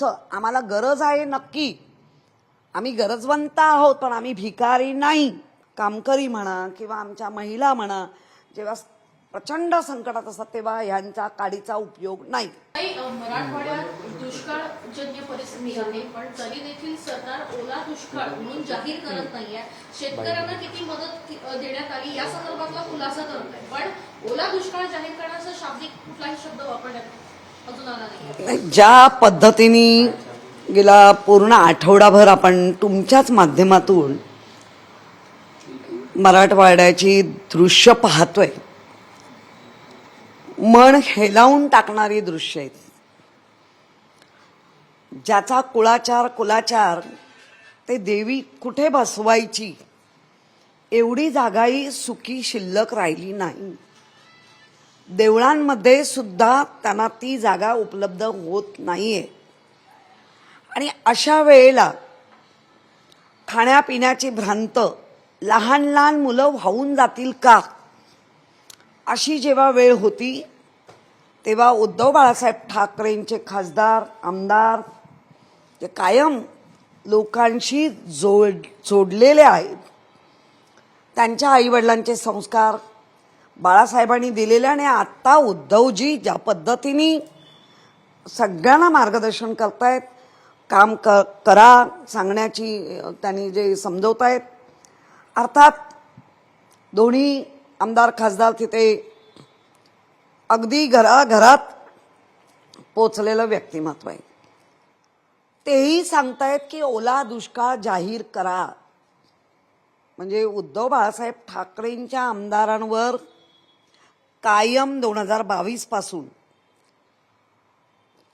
आमचं आम्हाला गरज आहे नक्की, आम्ही गरजवंत आहोत, पण आम्ही भिकारी नाही. कामकरी म्हणा किंवा आमच्या महिला म्हणा, जेव्हा प्रचंड संकटात असतात तेव्हा ह्यांचा काडीचा उपयोग नाही. मराठवाड्यात दुष्काळजन्य परिस्थिती आहे, पण तरी देखील सरकार ओला दुष्काळ म्हणून जाहीर करत नाहीये. शेतकऱ्यांना किती मदत देण्यात आली या संदर्भातला खुलासा करत आहे, पण ओला दुष्काळ जाहीर करण्याचा शाब्दिक कुठलाही शब्द वापरण्यात अजून आला नाही. ज्या पद्धतीने गेला पूर्ण आठवडाभर आपण तुमच्याच माध्यमातून मराठवाड्याची दृश्य पाहतोय, मन हेलावून टाकणारी दृश्य आहेत. ज्याचा कुलाचार ते देवी कुठे बसवायची एवढी जागाही सुखी शिल्लक राहिली नाही. देवळांमध्ये सुद्धा त्यांना ती जागा उपलब्ध होत नाहीये. आणि अशा वेळेला खाण्यापिण्याची भ्रांत, लहान लहान मुलं वाहून जातील का, अशी जेव्हा वेळ होती तेव्हा उद्धव बाळासाहेब ठाकरेंचे खासदार आमदार जे कायम लोकांशी जोडलेले आहेत, त्यांच्या आईवडिलांचे संस्कार बाळासाहेबांनी दिलेले, आणि आत्ता उद्धवजी ज्या पद्धतीने सगळ्यांना मार्गदर्शन करतायत, काम करा सांगण्याची त्यांनी जे समजवतायत, अर्थात दोन्ही आमदार खासदार तिथे अगदी घराघरात पोचलेलं व्यक्तिमत्व आहे. तेही सांगतायत की ओला दुष्काळ जाहीर करा. म्हणजे उद्धव बाळासाहेब ठाकरेंच्या आमदारांवर कायम 2022 पासून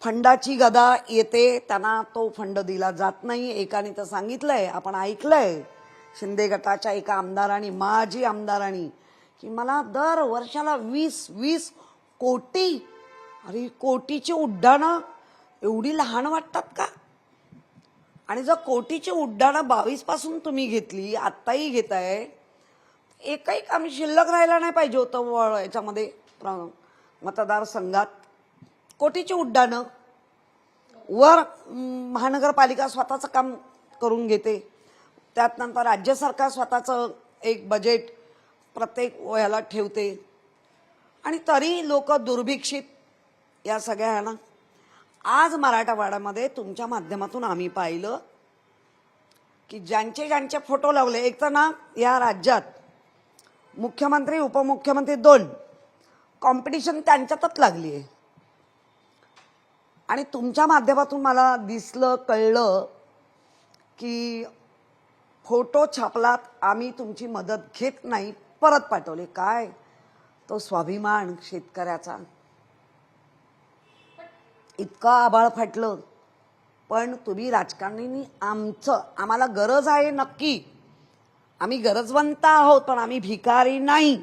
फंडाची गदा येते, त्यांना तो फंड दिला जात नाही. एकाने तर सांगितलंय, आपण ऐकलंय, शिंदे गटाच्या एका आमदारांनी, माजी आमदारांनी, की मला दर वर्षाला 20 कोटी. अरे कोटीची उड्डाणं एवढी लहान वाटतात का? आणि जर कोटीची उड्डाणं 22 पासून तुम्ही घेतली, आत्ताही घेताय, एकही काम शिल्लक राहायला नाही पाहिजे होतं याच्यामध्ये मतदारसंघात. कोटीची उड्डाणं वर महानगरपालिका स्वतःचं काम करून घेते, त्यात नंतर राज्य सरकार स्वतःचं एक बजेट प्रत्येक वयाला ठेवते, आणि तरी लोक दुर्भिक्षित या सगळ्यांना. आज मराठवाड्यामध्ये तुमच्या माध्यमातून आम्ही पाहिलं की ज्यांचे फोटो लावले, एक तर ना या राज्यात मुख्यमंत्री उपमुख्यमंत्री 2 कॉम्पिटिशन त्यांच्यातच लागली आहे. आणि तुमच्या माध्यमातून मला दिसलं, कळलं की फोटो छापलात, आम्ही तुमची मदत घेत नाही, परत पाठवले. काय तो स्वाभिमान शेतकऱ्याचा, इतकं आभाळ फाटलं. पण तुम्ही राजकारण्यांनी आम्हाला गरज आहे नक्की, आम्ही गरजवंत आहोत, पण आम्ही भिकारी नाही,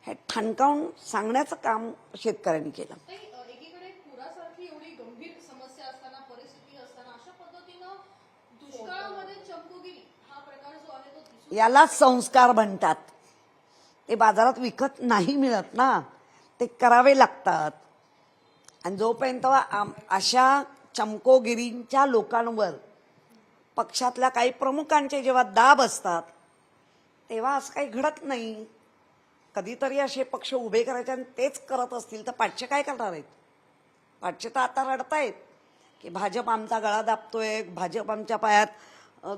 हे ठणकावून सांगण्याचं काम शेतकऱ्यांनी केलं. एकीकडे पुरासारखी एवढी गंभीर समस्या असताना, परिस्थिती असताना, अशा पद्धतीनं दुष्काळामध्ये चमकोगिरी हा प्रकार जो आहे तो दिसून, याला संस्कार म्हणतात. ते बाजारात विकत नाही मिळत ना, ते करावे लागतात. आणि जोपर्यंत अशा चमकोगिरींच्या लोकांवर पक्षातल्या काही प्रमुखांचे जेव्हा दाब असतात, तेव्हा असं काही घडत नाही. कधीतरी असे पक्ष उभे करायचे आणि तेच करत असतील तर पाठचे काय करणार आहेत? पाठचे तर आता रडतायत की भाजप आमचा गळा दाबतोय, भाजप आमच्या पायात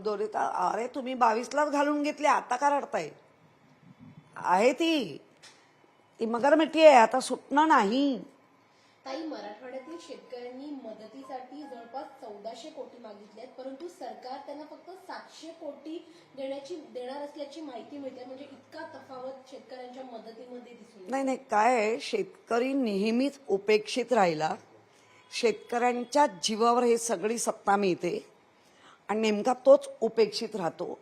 दोरीत. अरे तुम्ही 22लाच घालून घेतले, आता का रडताय? आहे ती मगर मिठी आहे, आता सुटणं नाही. ताई, मराठवाड्यातील शेतकऱ्यांनी मदतीसाठी जवळपास 1400 कोटी मागितले, परंतु सरकार त्यांना फक्त 700 कोटी देणार असल्याची माहिती मिळते. म्हणजे इतका तफावत शेतकऱ्यांच्या मदतीमध्ये दिसून नाही, काय शेतकरी नेहमीच उपेक्षित राहिला. शेतकऱ्यांच्या जीवावर हे सगळी सत्ता मिळते आणि नेमका तोच उपेक्षित राहतो.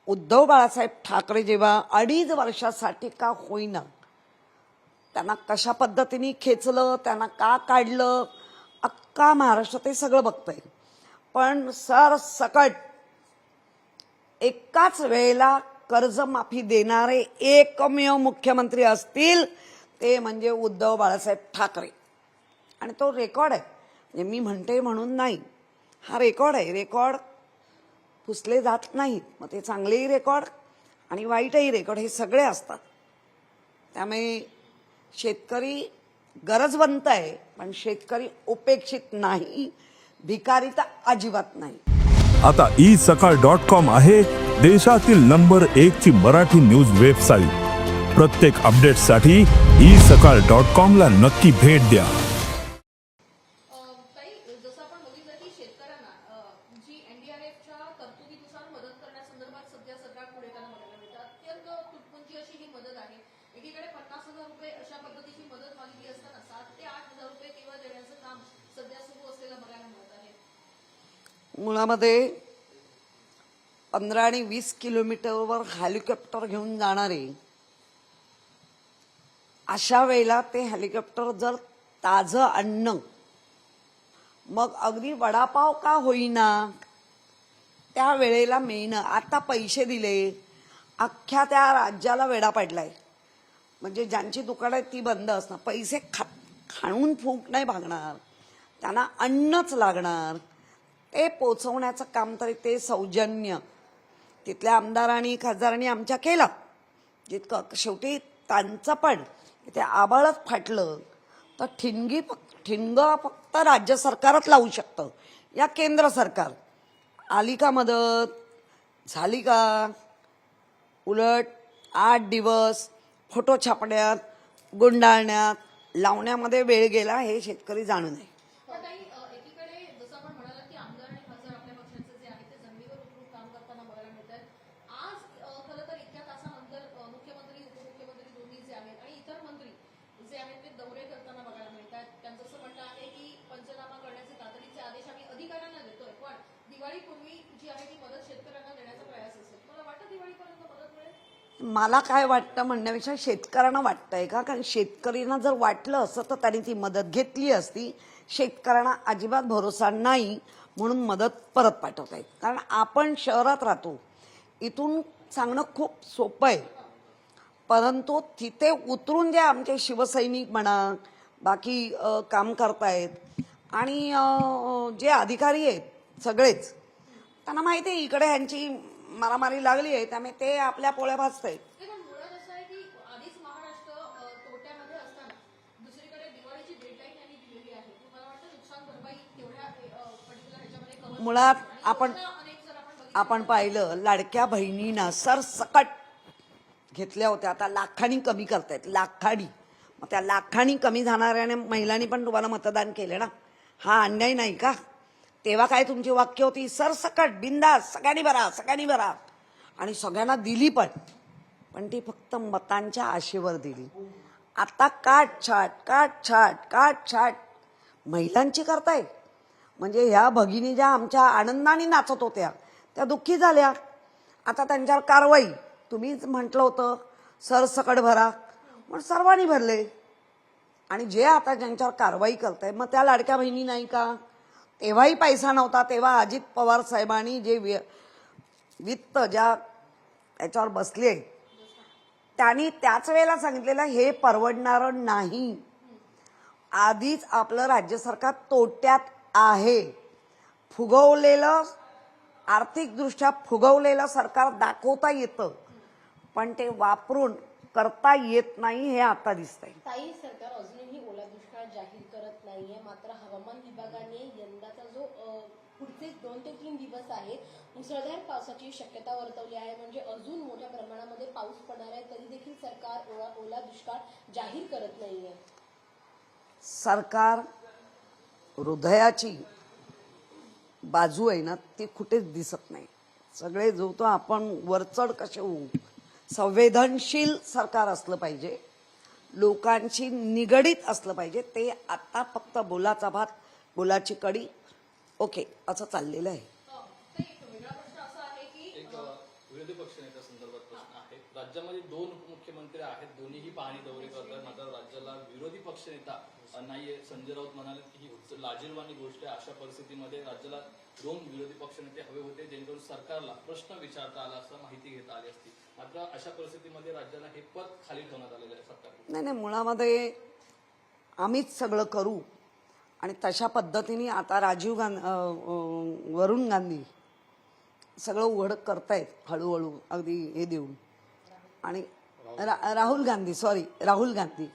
उद्धव बाळासाहेब ठाकरे जेव्हा 2.5 वर्षासाठी का होईना त्यांना कशा पद्धतीने खेचलं, त्यांना का काढलं, अख्खा महाराष्ट्र ते सगळं बघतंय. पण सरसकट एकाच वेळेला कर्जमाफी देणारे एकमेव मुख्यमंत्री असतील ते म्हणजे उद्धव बाळासाहेब ठाकरे. आणि तो रेकॉर्ड आहे. म्हणजे मी म्हणते म्हणून नाही, हा रेकॉर्ड आहे. रेकॉर्ड पुसले जात नाहीत. मग ते चांगलेही रेकॉर्ड आणि वाईटही रेकॉर्ड हे सगळे असतात. त्यामुळे शेतकरी गरजवंत आहे, पण शेतकरी उपेक्षित नाही, भिकारी तर अजिबात नाही. आता isakal.com आहे देशातील नंबर 1 ची मराठी न्यूज वेबसाईट. प्रत्येक अपडेटसाठी isakal.com ला नक्की भेट द्या. ताई, जसं आपण बघितलं की शेतकऱ्यांना जी एनडीआरएफच्या तरतुदीनुसार मदत करण्यासंदर्भात सध्या सरकार पुढे करण्यात बघायला मिळतं. अत्यंत तुटपुंजी अशी ही मदत आहे. एकीकडे 50,000 रुपये अशा पद्धतीची मदत मागितली असताना 7 ते 8,000 रुपये केवळ देण्याचं काम सध्या सुरू असलेलं बघायला मिळत आहे. मुळामध्ये 15 आणि 20 किलोमीटरवर हेलिकॉप्टर घेऊन जाणारे, अशा वेळेला ते हेलिकॉप्टर जर ताजं अन्न, मग अगदी वडापाव का होईना त्या वेळेला मिळणं, आता पैसे दिले, अख्ख्या त्या राज्याला वेडा पडलाय. म्हणजे ज्यांची दुकानं आहेत ती बंद असणार, पैसे खाणून फूक नाही भागणार, त्यांना अन्नच लागणार. ते पोचवण्याचं काम तरी ते सौजन्य तिथल्या आमदारांनी खासदारांनी आमच्या केलं जितकं. शेवटी त्यांचं पण ते आबाळच फाटलं तर ठिणग फक्त राज्य सरकारच लावू शकतं. या केंद्र सरकार आली का मदत, झाली का? उलट 8 दिवस फोटो छापण्यात, गुंडाळण्यात, लावण्यामध्ये वेळ गेला, हे शेतकरी जाणू नये. पण ताई, एकीकडे जसं आपण म्हणालात की आमदार आणि खासदार आपल्या पक्षाचे जे आहेत ते जमिनीवर उतरून काम करताना बघायला मिळतात. आज खरं तर इतक्या तासानंतर मुख्यमंत्री, उपमुख्यमंत्री दोन्ही जे आहेत आणि इतर मंत्री जे आहेत ते दौरे करताना बघायला मिळतात. त्यांचं असं म्हणणं आहे की पंचनामा करण्याचे तातडीचे आदेश आम्ही अधिकाऱ्यांना देतोय, पण दिवाळीपूर्वी जी आहे ती मदत शेतकऱ्यांना देण्याचा प्रयास असेल. मला वाटतं दिवाळीपर्यंत मदत मिळेल? मला काय वाटतं म्हणण्यापेक्षा शेतकऱ्यांना वाटतंय का? कारण शेतकऱ्यांना जर वाटलं असतं तर त्यांनी ती मदत घेतली असती. शेतकऱ्यांना अजिबात भरोसा नाही म्हणून मदत परत पाठवतायत. कारण आपण शहरात राहतो, इथून सांगणं खूप सोपं आहे, परंतु तिथे उतरून जे आमचे शिवसैनिक म्हणा, बाकी काम करतायत आणि जे अधिकारी आहेत सगळेच, त्यांना माहिती आहे इकडे ह्यांची मारामारी लागली आहे, त्यामुळे ते आपल्या पोळ्या भाजतायत. पण मुळात असं आहे की आधीच महाराष्ट्र तोट्यामध्ये असताना दुसरीकडे दिवाळीची डेडलाईन यांनी दिलेली आहे. मला वाटतं नुकसान भरपाई तेवढ्या पर्टिक्युलर ह्याच्यामध्ये cover मुळात आणि आपण अनेक जर आपण बघितलं आपण पाहिलं लाडक्या बहिणींना सरसकट घेतल्या होत्या, आता लाखांनी कमी करतायत, लाखांनी. मग त्या लाखांनी कमी जाणाऱ्या महिलांनी पण तुम्हाला मतदान केलं ना, हा अन्याय नाही का? तेव्हा काय तुमची वाक्य होती? सरसकट बिंदास सगळ्यांनी भरा, सगळ्यांनी भरा, आणि सगळ्यांना दिली पण ती फक्त मतांच्या आशेवर दिली. आता काटछाट महिलांची करताय. म्हणजे ह्या भगिनी ज्या आमच्या आनंदाने नाचत होत्या त्या दुःखी झाल्या. आता त्यांच्यावर कारवाई. तुम्हीच म्हटलं होतं सरसकट भरा, पण सर्वांनी भरले. आणि जे आता ज्यांच्यावर कारवाई करताय मग त्या लाडक्या बहिणी नाही का? तेव्हाही पैसा नव्हता, तेव्हा अजित पवार साहेबांनी जे वित्त ज्या याच्यावर बसले त्यांनी त्याच वेळेला सांगितलेलं हे परवडणारं नाही. आधीच आपलं राज्य सरकार तोट्यात आहे. फुगवलेलं, आर्थिकदृष्ट्या फुगवलेलं सरकार दाखवता येतं, पण ते वापरून करता येत नाही, हे आता दिसतंय. ताई, सरकार अजूनही ओला दुष्काळ जाहीर करत नाहीये. मात्र हवामान विभागाने यंदाचा जो पुढचे 2 ते 3 दिवस आहेत मुसळधार पावसाची शक्यता वर्तवली आहे. म्हणजे अजून मोठ्या प्रमाणामध्ये पाऊस पडणार आहे, तरी देखील सरकार ओला दुष्काळ जाहीर करत नाहीये. सरकार हृदयाची बाजू आहे ना, ती कुठेच दिसत नाही. सगळे जो तो आपण वरचढ कसे होऊ. संवेदनशील सरकार असलं पाहिजे, लोकांशी निगडीत असलं पाहिजे. ते आता फक्त बोलाचा भात, बोलाची कडी, ओके असं चाललेलं आहे. एक वेगळा प्रश्न असा आहे की विरोधी पक्षनेत्या संदर्भात प्रश्न आहे. राज्यामध्ये 2 उपमुख्यमंत्री आहेत, दोन्हीही पाहणी दौरे करतात, मात्र राज्याला विरोधी पक्षनेता नाहीये. संजय राऊत म्हणाले की ही लाजिरवाणी गोष्ट आहे. अशा परिस्थितीमध्ये राज्याला 2 विरोधी पक्षनेते हवे होते, जेणेकरून सरकारला प्रश्न विचारता आला असता, माहिती घेता आली असती. मात्र अशा परिस्थितीमध्ये राज्याला हे पद खाली ठेवण्यात आलेलं आहे सरकार. नाही, मुळामध्ये आम्हीच सगळं करू आणि तशा पद्धतीने आता वरुण गांधी सगळं उघड करतायत हळूहळू अगदी हे देऊन. आणि राहुल गांधी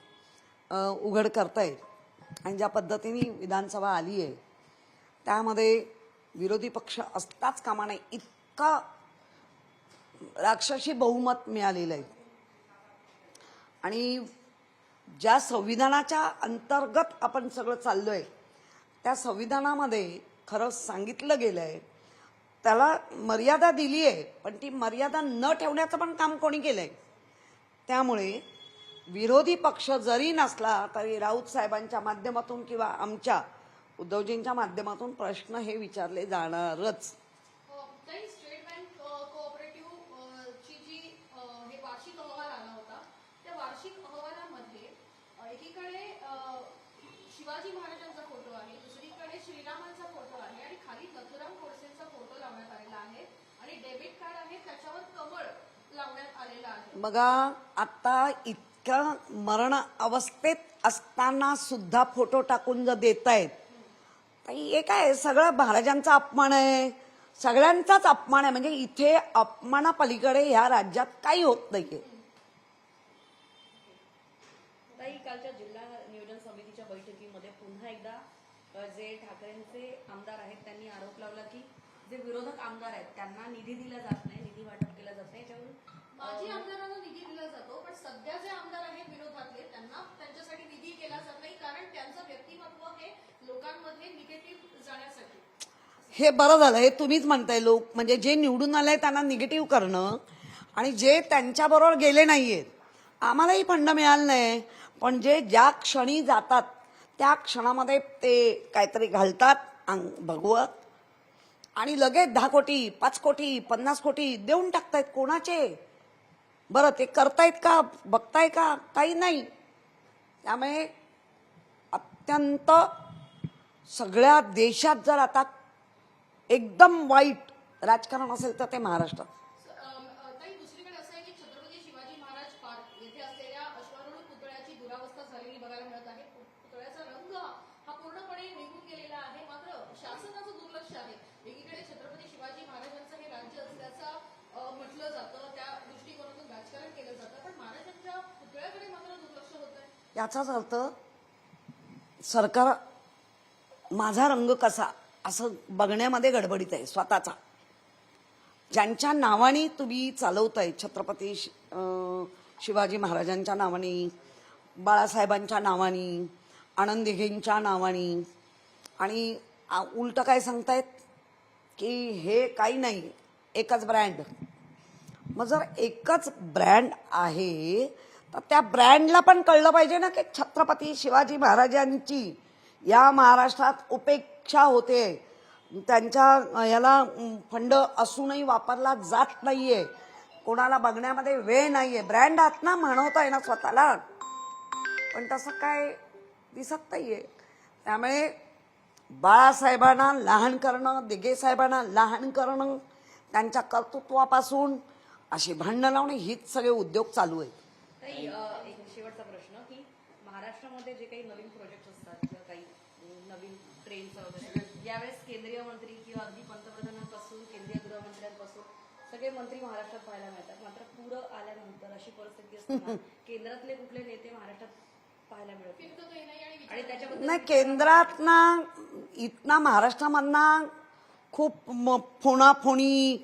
उघड करतायत. आणि ज्या पद्धतीने विधानसभा आली आहे त्यामध्ये विरोधी पक्ष असताच कामा नये इतका राक्षसी बहुमत मिळालेलं आहे. आणि ज्या संविधानाच्या अंतर्गत आपण सगळं चाललोय त्या संविधानामध्ये खरं सांगितलं गेलं आहे, त्याला मर्यादा दिली आहे, पण ती मर्यादा न ठेवण्याचं पण काम कोणी केलंय. त्यामुळे विरोधी पक्ष जरी नसला तरी राऊत साहेबांच्या माध्यमातून किंवा आमच्या उद्धवजींच्या माध्यमातून प्रश्न हे विचारले जाणारच. काही स्टेट बँक कोऑपरेटिव्ह ची जी हे वार्षिक अहवाल आला होता त्या वार्षिक अहवालामध्ये एकीकडे शिवाजी महाराजांचा फोटो आहे, दुसरीकडे श्रीरामांचा फोटो आहे आणि खाली नथुराम गोडसेंचा फोटो लावण्यात आलेला आहे आणि डेबिट कार्ड आहे त्याच्यावर कमळ लावण्यात आलेला आहे. बघा आता इतक्या मरण अवस्थेत असताना सुद्धा फोटो टाकून जर देतायत तर हे काय सगळं महाराजांचा अपमान आहे, सगळ्यांचाच अपमान आहे. म्हणजे इथे अपमानापलीकडे ह्या राज्यात काही होत नाहीये. ताई, कालच्या जिल्हा नियोजन समितीच्या बैठकीमध्ये पुन्हा एकदा जे ठाकरेंचे आमदार आहेत त्यांनी आरोप लावला की जे विरोधक आमदार आहेत त्यांना निधी दिला जात नाही, निधी वाटप केला जात नाही. याच्यावरून माजी आमदारांना निधी दिला जातो पण सध्या जे आमदार आहेत विरोधातले त्यांना त्यांच्यासाठी निधी केला जात नाही कारण त्यांचं व्यक्तिमत्व हे लोकांमध्ये निगेटिव्ह जाण्यासाठी. हे बरं झालं, हे तुम्हीच म्हणताय. लोक म्हणजे जे निवडून आले त्यांना निगेटिव्ह करणं आणि जे त्यांच्याबरोबर गेले नाहीयेत आम्हालाही फंड मिळालं नाही, पण जे ज्या क्षणी जातात त्या क्षणामध्ये ते काहीतरी घालतात भगवत आणि लगेच 10 कोटी 5 कोटी 50 कोटी देऊन टाकतायत. कोणाचे बरं ते करतायत का, बघताय का, काही नाही. त्यामुळे अत्यंत सगळ्या देशात जर आता एकदम वाईट राजकारण असेल तर ते महाराष्ट्रात. ताई, दुसरीकडे असं आहे की छत्रपती शिवाजी महाराज पार्क येथे असलेल्या अश्वारूढ पुतळ्याची दुरावस्था झालेली बघायला मिळत आहे. पुतळ्याचा रंग हा पूर्णपणे निघून गेलेला आहे, मात्र शासनाचं दुर्लक्ष आहे. एकीकडे छत्रपती शिवाजी महाराजांचं हे राज्य असल्याचं म्हटलं जातं, त्या दृष्टिकोनातून राजकारण केलं जातं, पण महाराजांच्या पुतळ्याकडे मात्र दुर्लक्ष होत आहे. याचाच अर्थ सरकार माझा रंग कसा असं बघण्यामध्ये गडबडीत आहे स्वतःचा. ज्यांच्या नावाने तुम्ही चालवताय, छत्रपती शिवाजी महाराजांच्या नावाने, बाळासाहेबांच्या नावाने, आनंद दिघेंच्या नावाने, आणि उलट काय सांगतायत की हे काही नाही एकच ब्रँड. मग जर एकच ब्रँड आहे तर त्या ब्रँडला पण कळलं पाहिजे ना की छत्रपती शिवाजी महाराजांची या महाराष्ट्रात उपेक्षा होते, त्यांच्या याला फंड असूनही वापरला जात नाहीये, कोणाला बघण्यामध्ये वेळ नाहीये. ब्रँड आहात ना, म्हणवताय ना स्वतःला, पण तसं काय दिसत नाहीये. त्यामुळे बाळासाहेबांना लहान करणं, दिघे साहेबांना लहान करणं, त्यांच्या कर्तृत्वापासून अशी भांडणं लावणे हीच सगळे उद्योग चालू आहेत. ताई, एक शेवटचा प्रश्न की महाराष्ट्रामध्ये जे काही नवीन प्रोजेक्ट असतात किंवा काही नवीन ट्रेनचं वगैरे यावेळेस केंद्रीय मंत्री किंवा अगदी पंतप्रधानांपासून केंद्रीय गृहमंत्र्यांपासून सगळे मंत्री महाराष्ट्रात पाहायला मिळतात. मात्र पुढं आल्यानंतर अशी परिस्थिती असताना केंद्रातले कुठले नेते महाराष्ट्रात पाहायला मिळत नाही आणि त्याच्याबद्दल नाही, केंद्रात ना इथना महाराष्ट्रामधना खूप फोनाफोनी,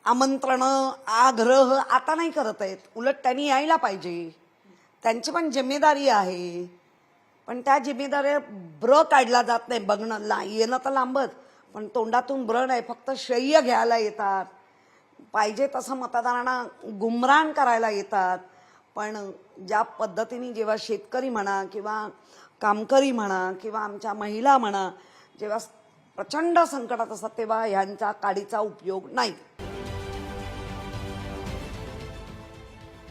आमंत्रणं, आग्रह आता नाही करत आहेत. उलट त्यांनी यायला पाहिजे, त्यांची पण जिम्मेदारी आहे, पण त्या जिम्मेदारी ब्र काढला जात नाही. बघणं येणं तर लांबच, पण तोंडातून ब्र नाही, फक्त श्रेय घ्यायला येतात, पाहिजे तसं मतदारांना गुमरान करायला येतात. पण ज्या पद्धतीने जेव्हा शेतकरी म्हणा किंवा कामकरी म्हणा किंवा आमच्या महिला म्हणा जेव्हा प्रचंड संकटात असतात तेव्हा ह्यांचा काडीचा उपयोग नाही.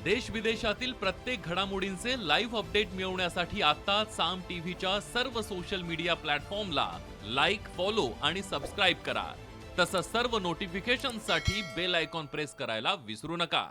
देश विदेशातील प्रत्येक घडामोडींचे लाईव्ह अपडेट मिळवण्यासाठी आता साम टीव्हीच्या सर्व सोशल मीडिया प्लॅटफॉर्मला लाईक, फॉलो आणि सबस्क्राईब करा. तसंच सर्व नोटिफिकेशनसाठी बेल आयकॉन प्रेस करायला विसरू नका.